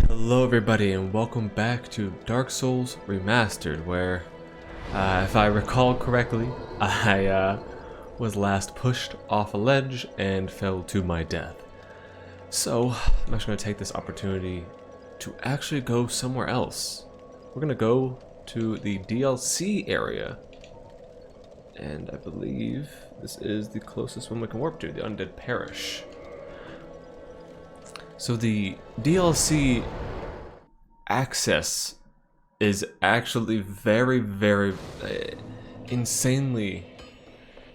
Hello everybody and welcome back to Dark Souls Remastered, where, if I recall correctly, I was last pushed off a ledge and fell to my death. So, I'm actually going to take this opportunity to actually go somewhere else. We're going to go to the DLC area, and I believe this is the closest one we can warp to, the Undead Parish. So the DLC access is actually very insanely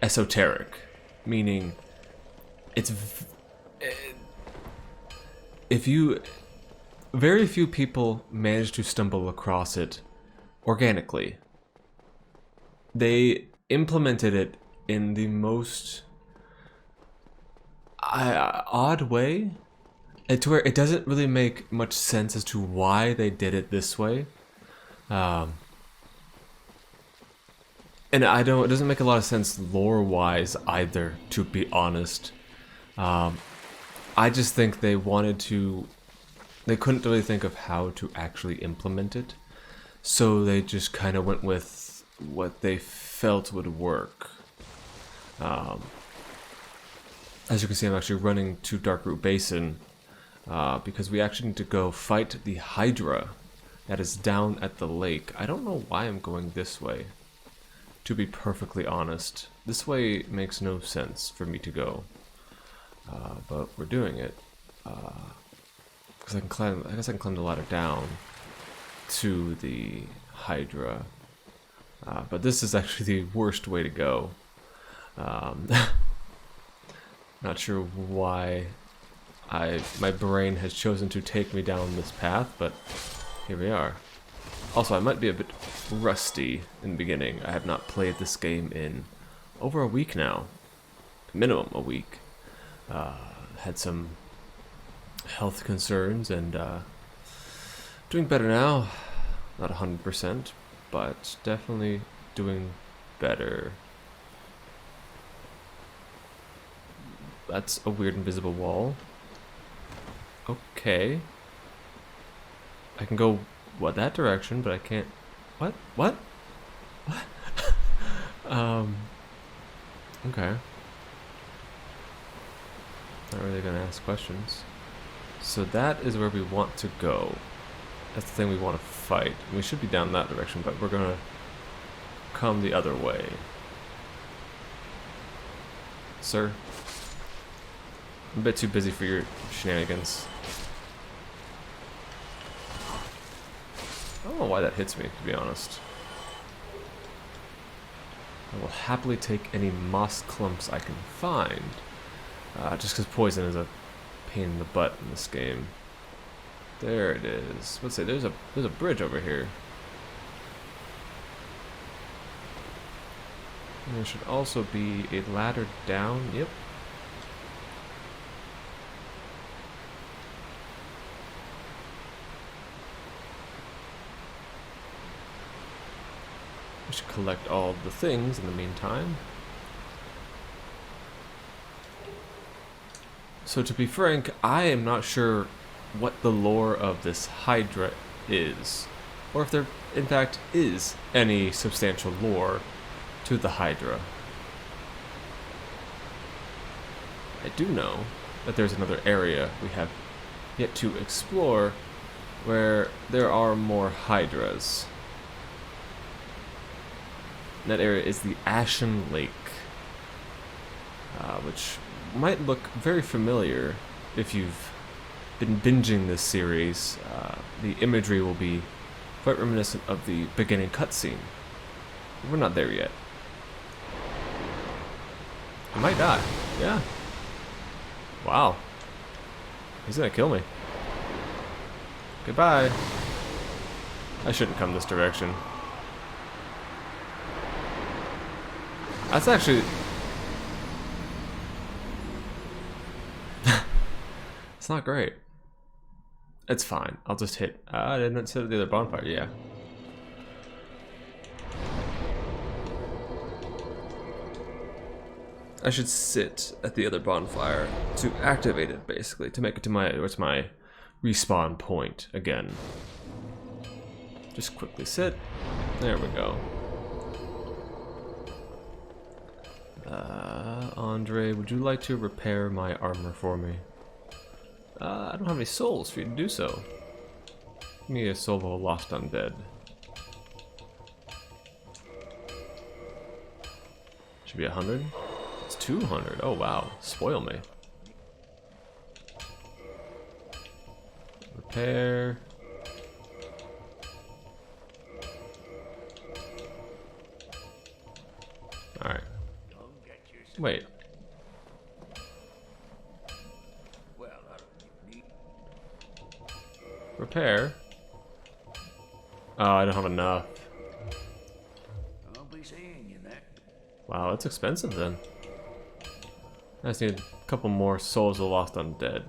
esoteric, meaning it's very few people manage to stumble across it organically. They implemented it in the most odd way, to where it doesn't really make much sense as to why they did it this way. And it doesn't make a lot of sense lore-wise either, to be honest. I just think they couldn't really think of how to actually implement it, so they just kind of went with what they felt would work. As you can see, I'm actually running to Darkroot Basin, because we actually need to go fight the Hydra that is down at the lake. I don't know why I'm going this way, to be perfectly honest. This way makes no sense for me to go, but we're doing it because I guess I can climb the ladder down to the Hydra, but this is actually the worst way to go. Not sure why my brain has chosen to take me down this path, but here we are. Also, I might be a bit rusty in the beginning. I have not played this game in over a week now. Minimum a week. Had some health concerns and doing better now. Not 100%, but definitely doing better. That's a weird invisible wall. Okay. I can go, that direction, but I can't... What? What? Okay. Not really gonna ask questions. So that is where we want to go. That's the thing we want to fight. We should be down that direction, but we're gonna come the other way. Sir? I'm a bit too busy for your shenanigans. I don't know why that hits me, to be honest. I will happily take any moss clumps I can find, just because poison is a pain in the butt in this game. There it is. Let's say there's a bridge over here. And there should also be a ladder down. Yep. I should collect all the things in the meantime. So to be frank, I am not sure what the lore of this Hydra is, or if there in fact is any substantial lore to the Hydra. I do know that there's another area we have yet to explore where there are more Hydras. That area is the Ashen Lake, which might look very familiar if you've been binging this series. The imagery will be quite reminiscent of the beginning cutscene. We're not there yet. I might die. Yeah. Wow. He's gonna kill me. Goodbye. I shouldn't come this direction. That's actually... It's not great. It's fine. I'll just hit... I didn't sit at the other bonfire, yeah. I should sit at the other bonfire to activate it, basically, to make it to my respawn point again. Just quickly sit. There we go. Andre, would you like to repair my armor for me? I don't have any souls for you to do so. Give me a soul of a lost undead. Should be 100. It's 200. Oh wow, spoil me. Repair. All right. Wait. Repair. Oh, I don't have enough. I'll be seeing you there. Wow, that's expensive then. I just need a couple more souls of lost undead.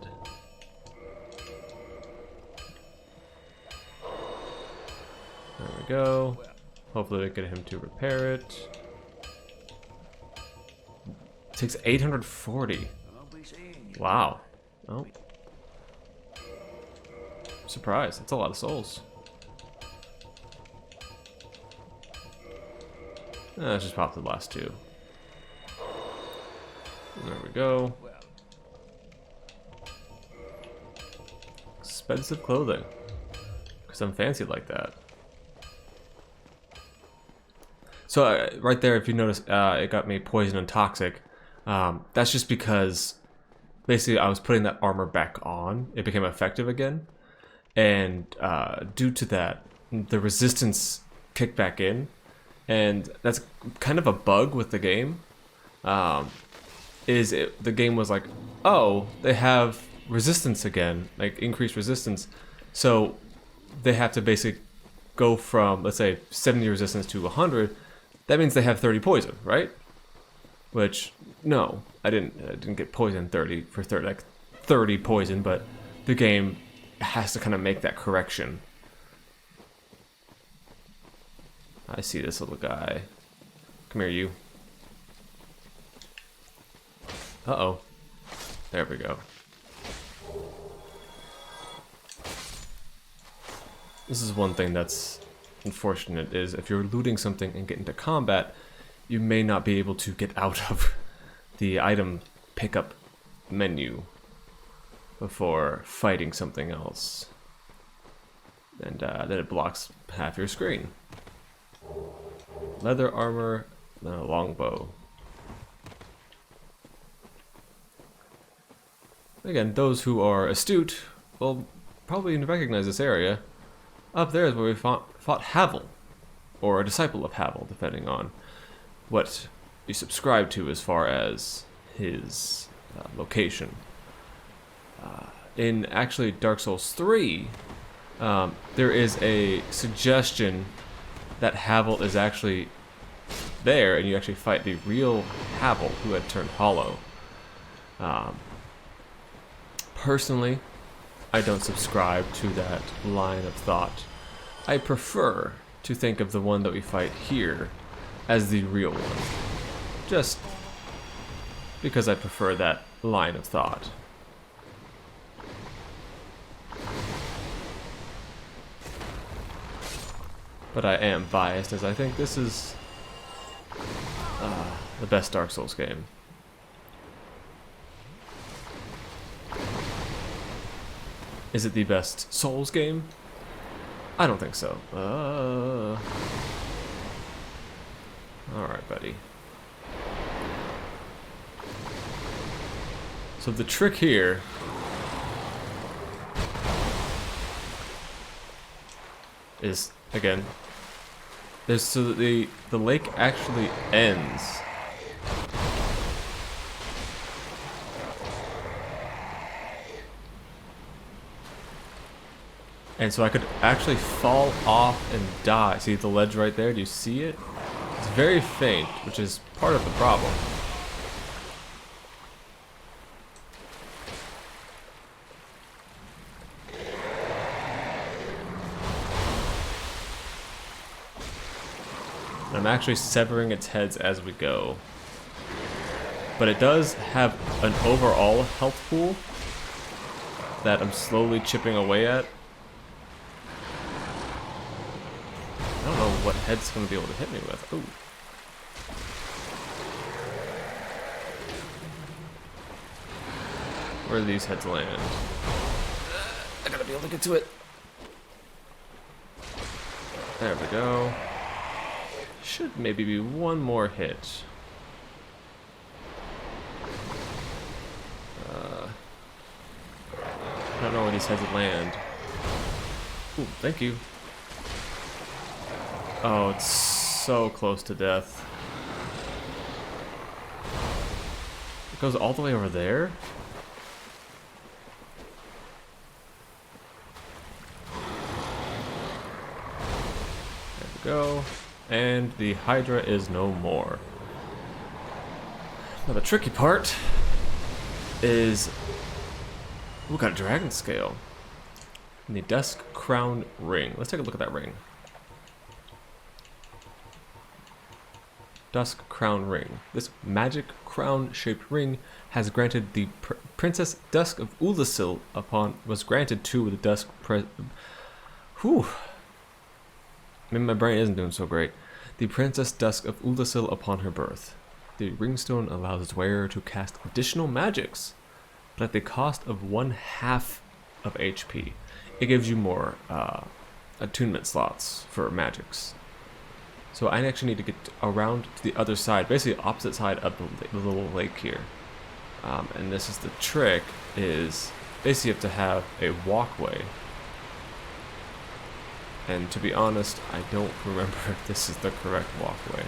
There we go. Hopefully we get him to repair it. It takes 840. I'll be seeing you. Wow. Oh. Surprise, that's a lot of souls. Let's just pop the last two. There we go. Expensive clothing. Because I'm fancy like that. So right there, if you notice, it got me poison and toxic. That's just because basically I was putting that armor back on. It became effective again. And due to that, the resistance kicked back in. And that's kind of a bug with the game. The game was like, oh, they have resistance again, like increased resistance. So they have to basically go from, let's say, 70 resistance to 100. That means they have 30 poison, right? Which, no, I didn't get poison 30 for 30, like 30 poison, but the game has to kind of make that correction. I see this little guy. Come here, you. Uh-oh. There we go. This is one thing that's unfortunate, is if you're looting something and get into combat, you may not be able to get out of the item pickup menu before fighting something else. And then it blocks half your screen. Leather armor, then a longbow. Again, those who are astute will probably recognize this area. Up there is where we fought Havel, or a disciple of Havel, depending on what you subscribe to as far as his location. In actually Dark Souls 3, there is a suggestion that Havel is actually there, and you actually fight the real Havel who had turned hollow. Personally, I don't subscribe to that line of thought. I prefer to think of the one that we fight here as the real one. Just because I prefer that line of thought. But I am biased, as I think this is the best Dark Souls game. Is it the best Souls game? I don't think so. Alright, buddy. So the trick here is, again, there's so that the lake actually ends. And so I could actually fall off and die. See the ledge right there? Do you see it? It's very faint, which is part of the problem. I'm actually severing its heads as we go. But it does have an overall health pool that I'm slowly chipping away at. I don't know what head's going to be able to hit me with. Ooh. Where do these heads land? I gotta be able to get to it. There we go. Should maybe be one more hit. I don't know where these heads would land. Ooh, thank you. Oh, it's so close to death. It goes all the way over there? There we go. And the Hydra is no more. Now the tricky part is we got a dragon scale. And the Dusk Crown Ring. Let's take a look at that ring. Dusk Crown Ring. This magic crown-shaped ring has granted the Princess Dusk of Ulasil was granted to the Dusk Whew. Maybe my brain isn't doing so great. The Princess Dusk of Ulasil upon her birth. The ringstone allows its wearer to cast additional magics, but at the cost of 1/2 of HP. It gives you more attunement slots for magics. So I actually need to get around to the other side, basically opposite side of the little lake here. And this is the trick, is basically you have to have a walkway. And to be honest, I don't remember if this is the correct walkway.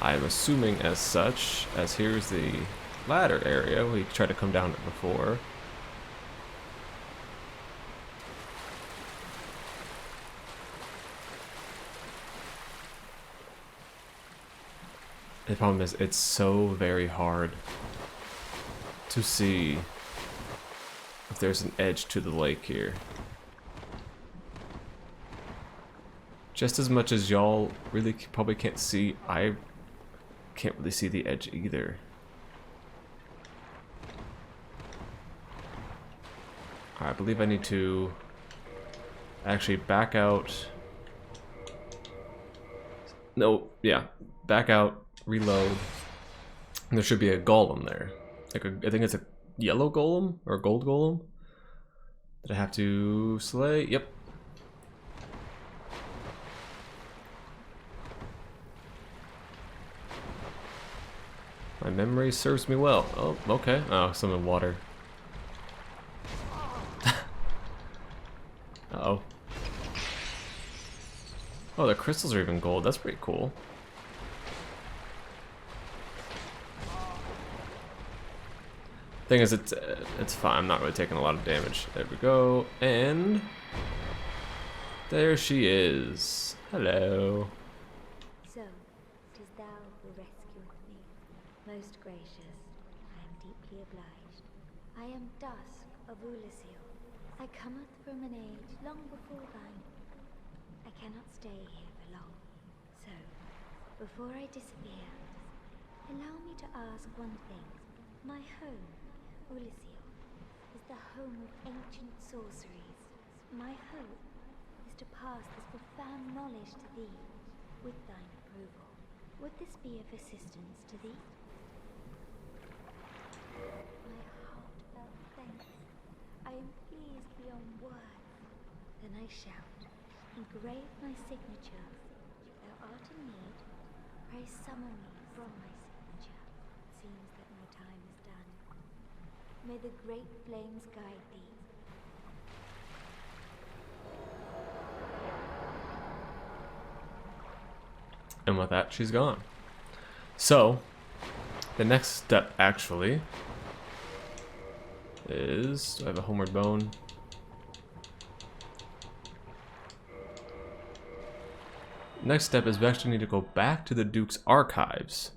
I'm assuming as such, as here's the ladder area. We tried to come down it before. The problem is it's so very hard to see if there's an edge to the lake here. Just as much as y'all really probably can't see, I can't really see the edge either. I believe I need to actually back out. No, yeah, back out, reload. And there should be a golem there. Like I think it's a yellow golem or a gold golem that I have to slay. Yep. My memory serves me well. Oh, okay. Oh, some in water. Uh-oh. Oh, the crystals are even gold. That's pretty cool. Thing is, it's fine. I'm not really taking a lot of damage. There we go. And there she is. Hello. So, 'tis thou who rescueth me. Most gracious, I am deeply obliged. I am Dusk of Ulasil. I cometh from an age long before thine. I cannot stay here for long. So, before I disappear, allow me to ask one thing. My home, Ulasil, is the home of ancient sorceries. My hope is to pass this profound knowledge to thee, with thine approval. Would this be of assistance to thee? My heartfelt thanks. I am pleased beyond words. Then I shout, engrave my signature. If thou art in need, pray summon me from my signature. It seems that my time is done. May the great flames guide thee. And with that, she's gone. So, the next step actually is... do I have a homeward bone? Next step is we actually need to go back to the Duke's archives.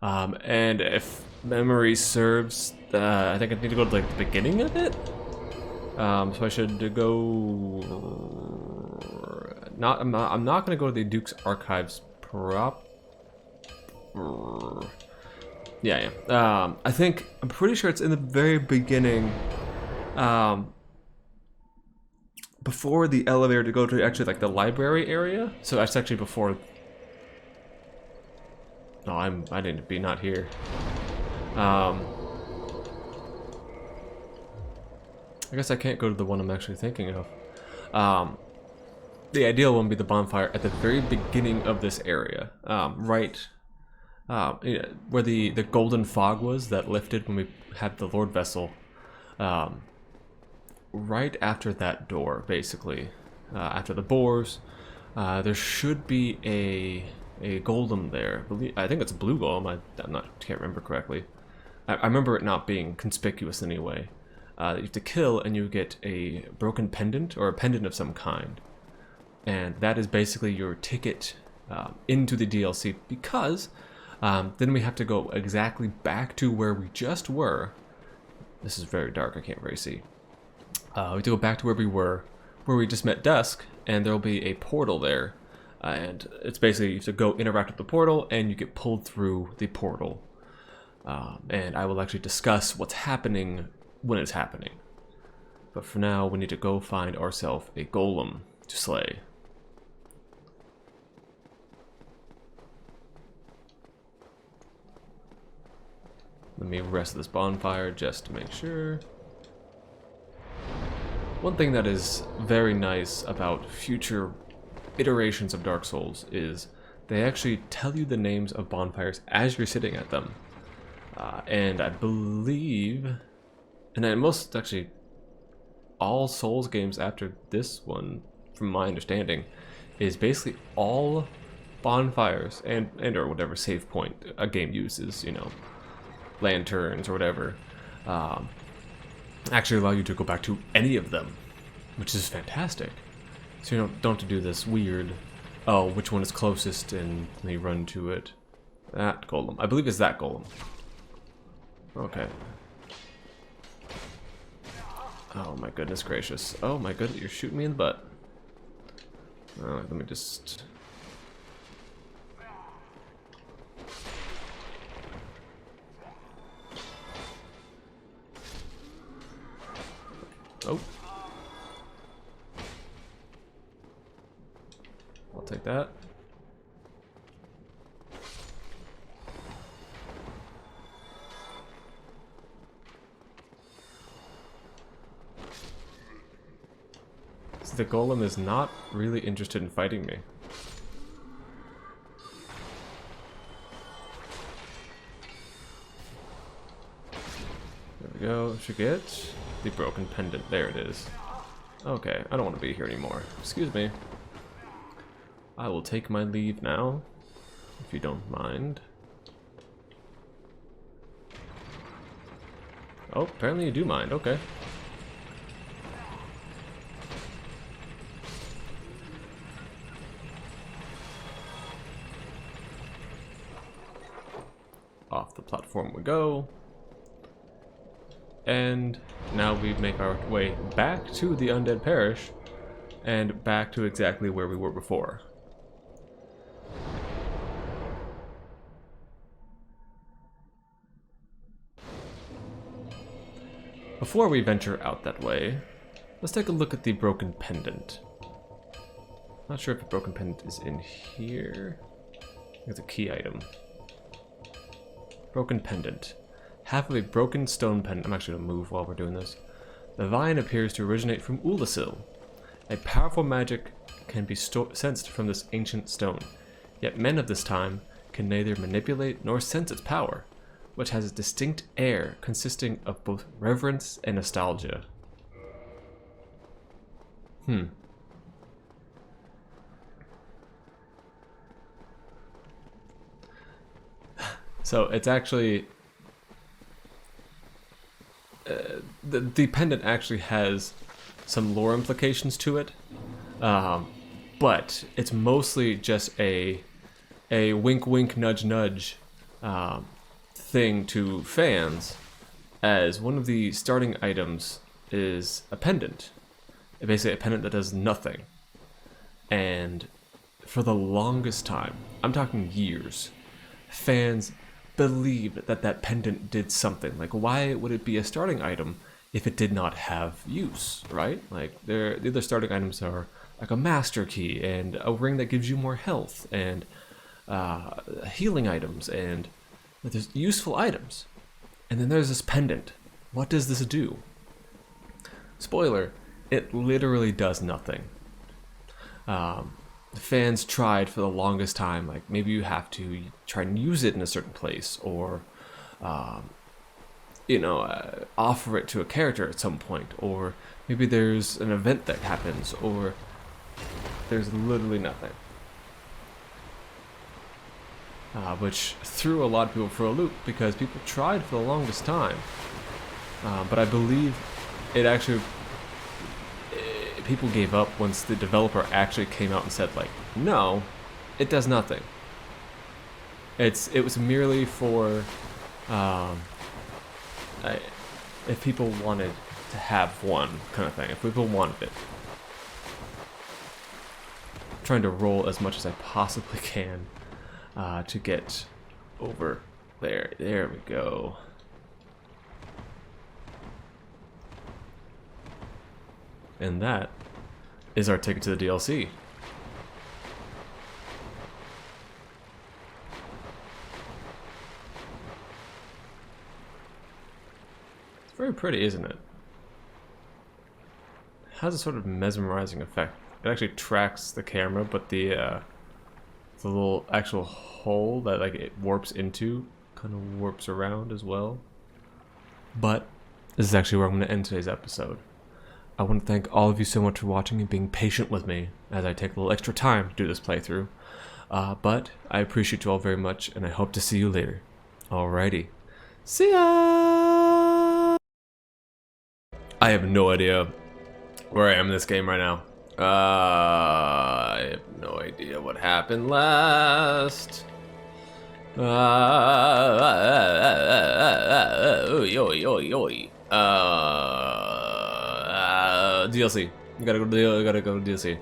And if memory serves, I think I need to go to like the beginning of it. So I should go... I'm not going to go to the Duke's archives yeah. I'm pretty sure it's in the very beginning. before the elevator to go to actually like the library area. So that's actually before. No, I need to be not here. I guess I can't go to the one I'm actually thinking of. The ideal one would be the bonfire at the very beginning of this area, right where the golden fog was that lifted when we had the Lord Vessel. Right after that door, basically, after the boars, there should be a golem there. I think it's a blue golem. Can't remember correctly. I remember it not being conspicuous anyway. That you have to kill, and you get a broken pendant or a pendant of some kind, and that is basically your ticket into the DLC. Because then we have to go exactly back to where we just were. This is very dark. I can't really see. We have to go back to where we were, where we just met Dusk, and there'll be a portal there. And it's basically you have to go interact with the portal, and you get pulled through the portal. And I will actually discuss what's happening when it's happening. But for now, we need to go find ourselves a golem to slay. Let me rest this bonfire just to make sure. One thing that is very nice about future iterations of Dark Souls is they actually tell you the names of bonfires as you're sitting at them. And I believe, and then most actually all Souls games after this one, from my understanding, is basically all bonfires and or whatever save point a game uses, you know, lanterns or whatever, actually allow you to go back to any of them, which is fantastic. So you don't have to do this weird, oh, which one is closest, and then you run to it. That golem. I believe it's that golem. Okay. Oh my goodness gracious. Oh my goodness, you're shooting me in the butt. Let me just... Oh. I'll take that. So the golem is not really interested in fighting me. There we go. Should get the broken pendant. There it is. Okay, I don't want to be here anymore. Excuse me. I will take my leave now, if you don't mind. Oh, apparently you do mind. Okay. Off the platform we go. And now we make our way back to the Undead Parish and back to exactly where we were before. Before we venture out that way, let's take a look at the broken pendant. Not sure if the broken pendant is in here. It's a key item. Broken pendant. Half of a broken stone pendant. I'm actually going to move while we're doing this. The vine appears to originate from Ulasil. A powerful magic can be sensed from this ancient stone. Yet men of this time can neither manipulate nor sense its power, which has a distinct air consisting of both reverence and nostalgia. So it's actually... the pendant actually has some lore implications to it, but it's mostly just a wink wink nudge nudge thing to fans, as one of the starting items is a pendant. Basically a pendant that does nothing. And for the longest time, I'm talking years, fans believed that that pendant did something. Like, why would it be a starting item if it did not have use, right? Like the other starting items are like a master key and a ring that gives you more health and healing items, and there's useful items. And then there's this pendant. What does this do? Spoiler, it literally does nothing. The fans tried for the longest time, like maybe you have to try and use it in a certain place, or offer it to a character at some point, or maybe there's an event that happens, or there's literally nothing. Which threw a lot of people for a loop, because people tried for the longest time. But I believe it actually... people gave up once the developer actually came out and said, like, no, it does nothing. It was merely for... if people wanted to have one kind of thing. If people wanted it. I'm trying to roll as much as I possibly can to get over there. There we go. And that is our ticket to the DLC. It's very pretty, isn't it? It has a sort of mesmerizing effect. It actually tracks the camera, but the little actual hole that like it warps into kind of warps around as well. But this is actually where I'm going to end today's episode. I want to thank all of you so much for watching and being patient with me as I take a little extra time to do this playthrough. But I appreciate you all very much, and I hope to see you later. Alrighty. See ya! I have no idea where I am in this game right now. I have no idea what happened last. DLC. You gotta go to DLC.